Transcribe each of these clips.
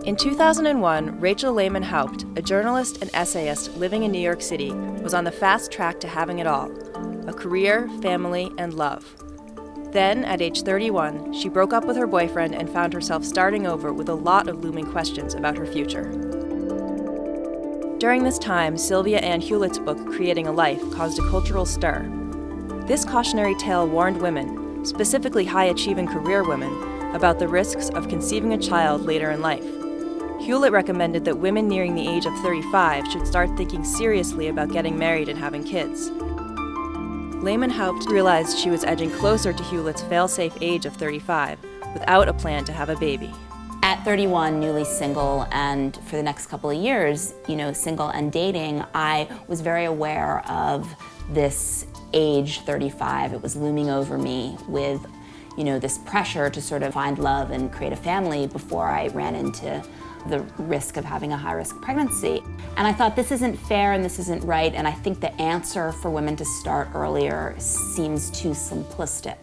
In 2001, Rachel Lehmann-Haupt, a journalist and essayist living in New York City, was on the fast track to having it all: a career, family, and love. Then, at age 31, she broke up with her boyfriend and found herself starting over with a lot of looming questions about her future. During this time, Sylvia Ann Hewlett's book, Creating a Life, caused a cultural stir. This cautionary tale warned women, specifically high-achieving career women, about the risks of conceiving a child later in life. Hewlett recommended that women nearing the age of 35 should start thinking seriously about getting married and having kids. Lehmann-Haupt realized she was edging closer to Hewlett's fail-safe age of 35, without a plan to have a baby. At 31, newly single, and for the next couple of years, single and dating, I was very aware of this age 35. It was looming over me with, this pressure to sort of find love and create a family before I ran into the risk of having a high-risk pregnancy. And I thought, this isn't fair and this isn't right, and I think the answer for women to start earlier seems too simplistic.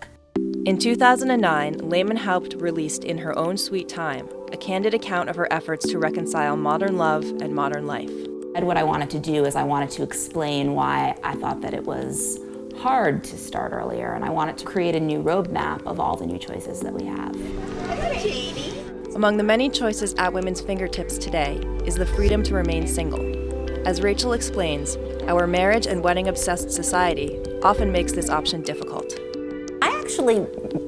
In 2009, Lehmann-Haupt released In Her Own Sweet Time, a candid account of her efforts to reconcile modern love and modern life. And what I wanted to do is I wanted to explain why I thought that it was hard to start earlier, and I wanted to create a new roadmap of all the new choices that we have. Among the many choices at women's fingertips today is the freedom to remain single. As Rachel explains, our marriage and wedding-obsessed society often makes this option difficult. I actually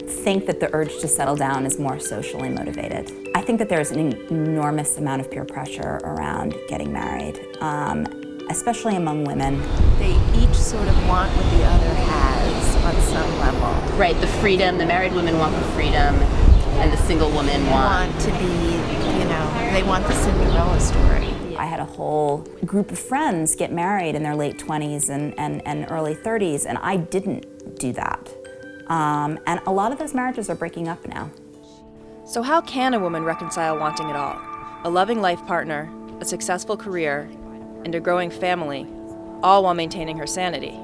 think that the urge to settle down is more socially motivated. I think that there's an enormous amount of peer pressure around getting married, especially among women. They each sort of want what the other has on some level. Right, the freedom, the married women want the freedom, and the single women want to be, they want the Cinderella story. I had a whole group of friends get married in their late 20s and early 30s, and I didn't do that. And a lot of those marriages are breaking up now. So how can a woman reconcile wanting it all? A loving life partner, a successful career, and a growing family, all while maintaining her sanity.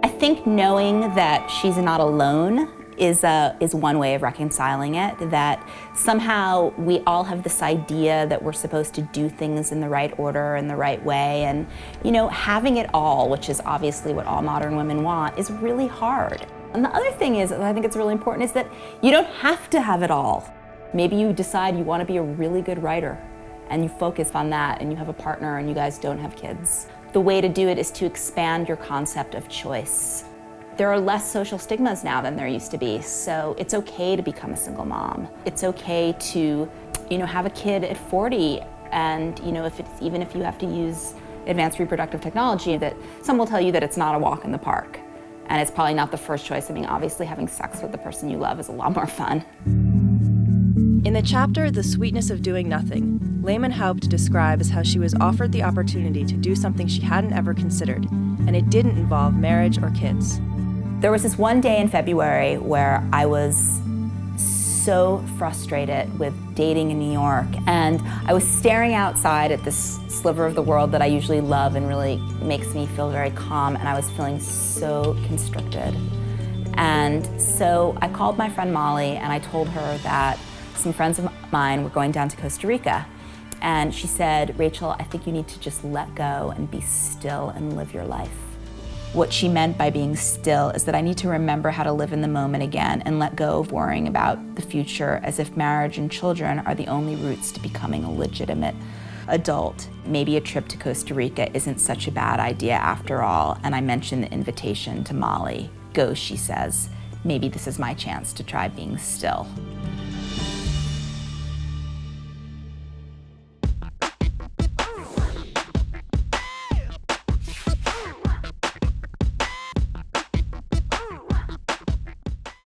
I think knowing that she's not alone is one way of reconciling it, that somehow we all have this idea that we're supposed to do things in the right order and the right way, and having it all, which is obviously what all modern women want, is really hard. And the other thing is, I think it's really important, is that you don't have to have it all. Maybe you decide you want to be a really good writer, and you focus on that, and you have a partner, and you guys don't have kids. The way to do it is to expand your concept of choice. There are less social stigmas now than there used to be, so it's okay to become a single mom. It's okay to, have a kid at 40, and even if you have to use advanced reproductive technology, that some will tell you that it's not a walk in the park, and it's probably not the first choice. I mean, obviously having sex with the person you love is a lot more fun. In the chapter, The Sweetness of Doing Nothing, Lehmann-Haupt describes how she was offered the opportunity to do something she hadn't ever considered, and it didn't involve marriage or kids. There was this one day in February where I was so frustrated with dating in New York, and I was staring outside at this sliver of the world that I usually love and really makes me feel very calm, and I was feeling so constricted. And so I called my friend Molly, and I told her that some friends of mine were going down to Costa Rica. And she said, "Rachel, I think you need to just let go and be still and live your life." What she meant by being still is that I need to remember how to live in the moment again and let go of worrying about the future as if marriage and children are the only routes to becoming a legitimate adult. Maybe a trip to Costa Rica isn't such a bad idea after all. And I mentioned the invitation to Molly. "Go," she says. "Maybe this is my chance to try being still."